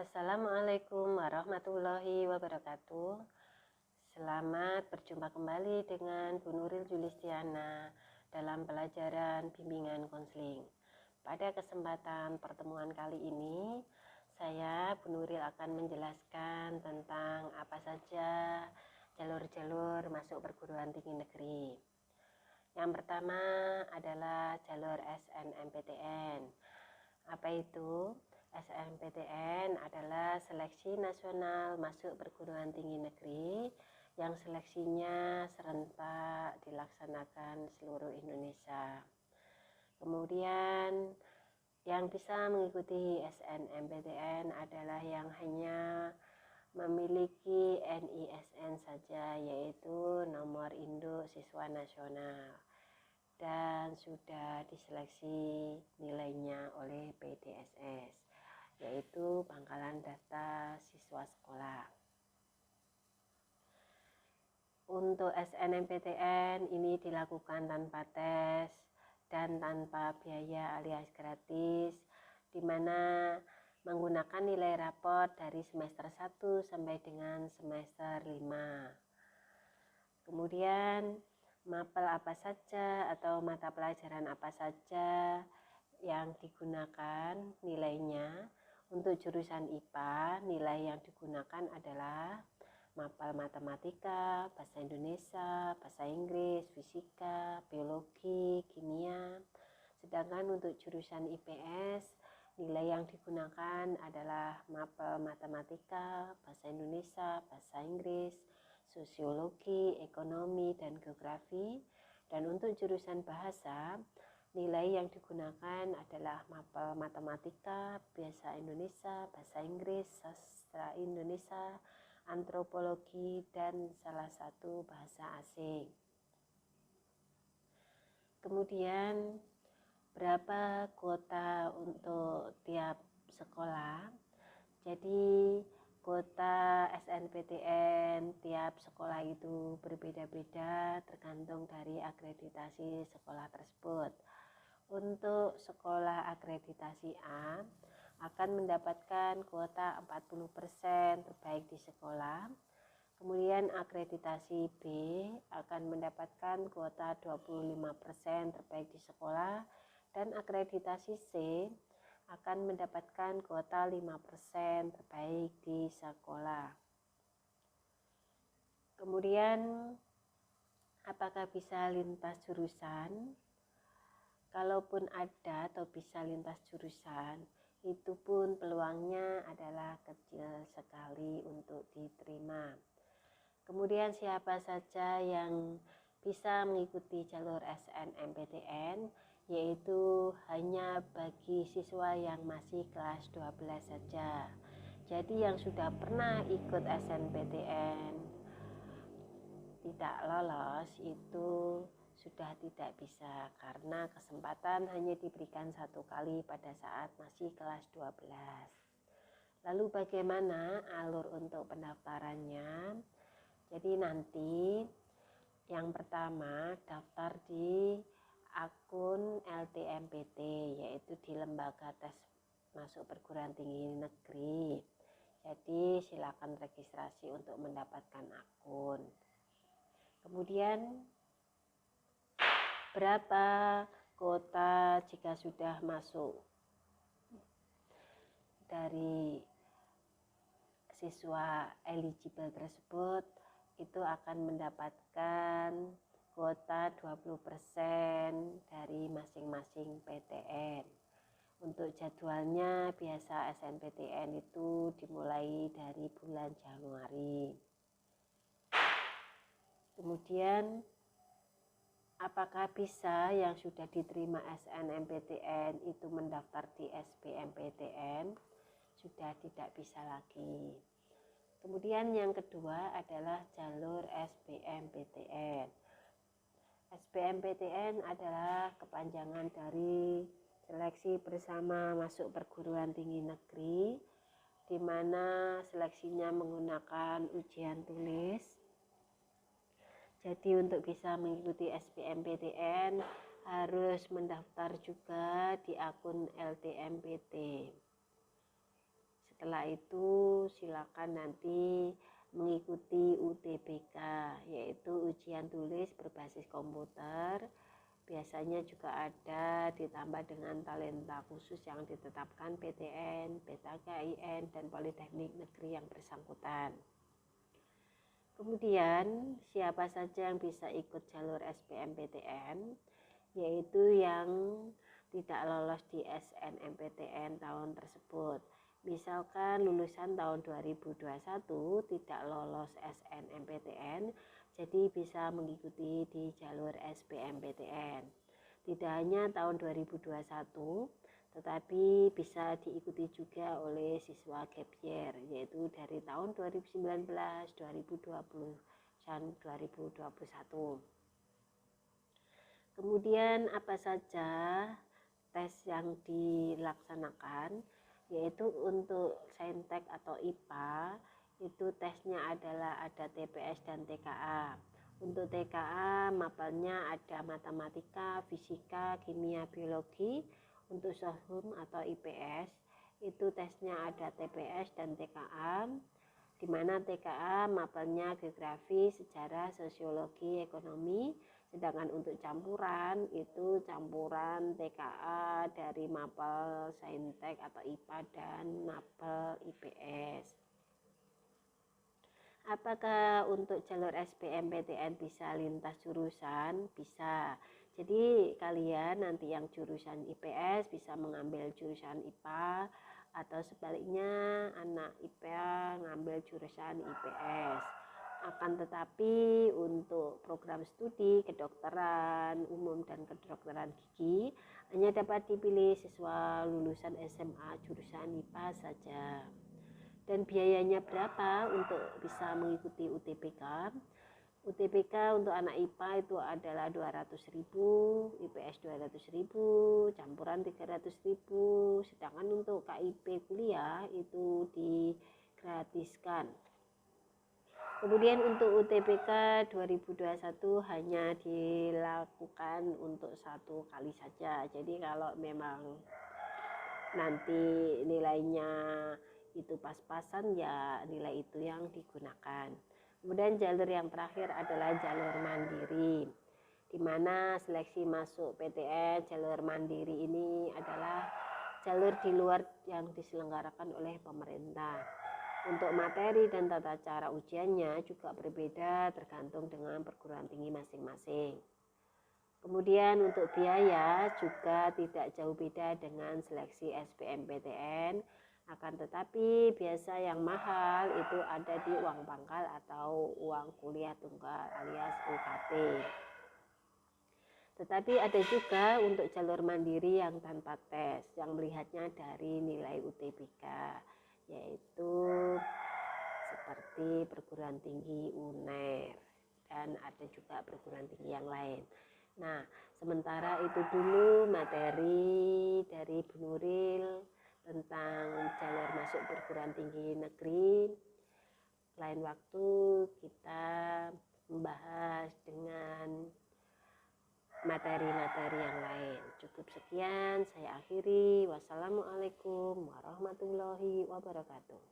Assalamualaikum warahmatullahi wabarakatuh. Selamat berjumpa kembali dengan Bu Nuril Julistiana dalam pelajaran bimbingan konseling. Pada kesempatan pertemuan kali ini, saya Bu Nuril akan menjelaskan tentang apa saja jalur-jalur masuk perguruan tinggi negeri. Yang pertama adalah jalur SNMPTN. Apa itu? SNMPTN adalah seleksi nasional masuk perguruan tinggi negeri yang seleksinya serentak dilaksanakan seluruh Indonesia. Kemudian yang bisa mengikuti SNMPTN adalah yang hanya memiliki NISN saja, yaitu nomor induk siswa nasional, dan sudah diseleksi nilainya oleh PDSS, yaitu Pangkalan Data Siswa Sekolah. Untuk SNMPTN ini dilakukan tanpa tes dan tanpa biaya alias gratis, di mana menggunakan nilai raport dari semester 1 sampai dengan semester 5. Kemudian mapel apa saja atau mata pelajaran apa saja yang digunakan nilainya. Untuk jurusan IPA, nilai yang digunakan adalah mapel matematika, bahasa Indonesia, bahasa Inggris, fisika, biologi, kimia. Sedangkan untuk jurusan IPS, nilai yang digunakan adalah mapel matematika, bahasa Indonesia, bahasa Inggris, sosiologi, ekonomi, dan geografi. Dan untuk jurusan bahasa, nilai yang digunakan adalah mapel matematika, bahasa Indonesia, bahasa Inggris, sastra Indonesia, antropologi, dan salah satu bahasa asing. Kemudian berapa kuota untuk tiap sekolah? Jadi kuota SNMPTN tiap sekolah itu berbeda-beda tergantung dari akreditasi sekolah tersebut. Untuk sekolah akreditasi A akan mendapatkan kuota 40% terbaik di sekolah. Kemudian akreditasi B akan mendapatkan kuota 25% terbaik di sekolah, dan akreditasi C akan mendapatkan kuota 5% terbaik di sekolah. Kemudian apakah bisa lintas jurusan? Kalaupun ada atau bisa lintas jurusan, itu pun peluangnya adalah kecil sekali untuk diterima. Kemudian siapa saja yang bisa mengikuti jalur SNMPTN, yaitu hanya bagi siswa yang masih kelas 12 saja. Jadi yang sudah pernah ikut SNMPTN tidak lolos itu sudah tidak bisa, karena kesempatan hanya diberikan satu kali pada saat masih kelas 12. Lalu bagaimana alur untuk pendaftarannya? Jadi nanti yang pertama daftar di akun LTMPT, yaitu di Lembaga Tes Masuk Perguruan Tinggi Negeri. Jadi silakan registrasi untuk mendapatkan akun. Kemudian berapa kuota jika sudah masuk dari siswa eligible tersebut, itu akan mendapatkan kuota 20% dari masing-masing PTN. Untuk jadwalnya biasa SNMPTN itu dimulai dari bulan Januari. Kemudian apakah bisa yang sudah diterima SNMPTN itu mendaftar di SBMPTN? Sudah tidak bisa lagi. Kemudian yang kedua adalah jalur SBMPTN. SBMPTN adalah kepanjangan dari seleksi bersama masuk perguruan tinggi negeri, di mana seleksinya menggunakan ujian tulis. Jadi untuk bisa mengikuti SBMPTN harus mendaftar juga di akun LTMPT. Setelah itu silakan nanti mengikuti UTBK, yaitu ujian tulis berbasis komputer. Biasanya juga ada ditambah dengan talenta khusus yang ditetapkan PTN, PTKIN, dan Politeknik Negeri yang bersangkutan. Kemudian siapa saja yang bisa ikut jalur SBMPTN, yaitu yang tidak lolos di SNMPTN tahun tersebut. Misalkan lulusan tahun 2021 tidak lolos SNMPTN, jadi bisa mengikuti di jalur SBMPTN. Tidak hanya tahun 2021, tetapi bisa diikuti juga oleh siswa gap year, yaitu dari tahun 2019, 2020, dan 2021. Kemudian apa saja tes yang dilaksanakan, yaitu untuk Saintek atau IPA itu tesnya adalah ada TPS dan TKA. Untuk TKA mapelnya ada matematika, fisika, kimia, biologi. Untuk Soshum atau IPS itu tesnya ada TPS dan TKA, di mana TKA mapelnya geografi, sejarah, sosiologi, ekonomi. Sedangkan untuk campuran itu campuran TKA dari mapel Saintek atau IPA dan mapel IPS. Apakah untuk jalur SBMPTN bisa lintas jurusan? Bisa. Jadi kalian nanti yang jurusan IPS bisa mengambil jurusan IPA, atau sebaliknya anak IPA ngambil jurusan IPS. Akan tetapi untuk program studi kedokteran umum dan kedokteran gigi hanya dapat dipilih siswa lulusan SMA jurusan IPA saja. Dan biayanya berapa untuk bisa mengikuti UTBK? UTBK untuk anak IPA itu adalah 200.000, IPS 200.000, campuran 300.000. Sedangkan untuk KIP kuliah itu digratiskan. Kemudian untuk UTBK 2021 hanya dilakukan untuk 1 kali saja. Jadi kalau memang nanti nilainya itu pas-pasan, ya nilai itu yang digunakan. Kemudian jalur yang terakhir adalah jalur mandiri, di mana seleksi masuk PTN jalur mandiri ini adalah jalur di luar yang diselenggarakan oleh pemerintah. Untuk materi dan tata cara ujiannya juga berbeda tergantung dengan perguruan tinggi masing-masing. Kemudian untuk biaya juga tidak jauh beda dengan seleksi SBMPTN, akan tetapi biasa yang mahal itu ada di uang pangkal atau uang kuliah tunggal alias UKT. Tetapi ada juga untuk jalur mandiri yang tanpa tes, yang melihatnya dari nilai UTBK, yaitu seperti perguruan tinggi UNER, dan ada juga perguruan tinggi yang lain. Nah, sementara itu dulu materi dari Bu Nuril tentang jalur masuk perguruan tinggi negeri. Lain waktu kita membahas dengan materi-materi yang lain. Cukup sekian, saya akhiri. Wassalamualaikum warahmatullahi wabarakatuh.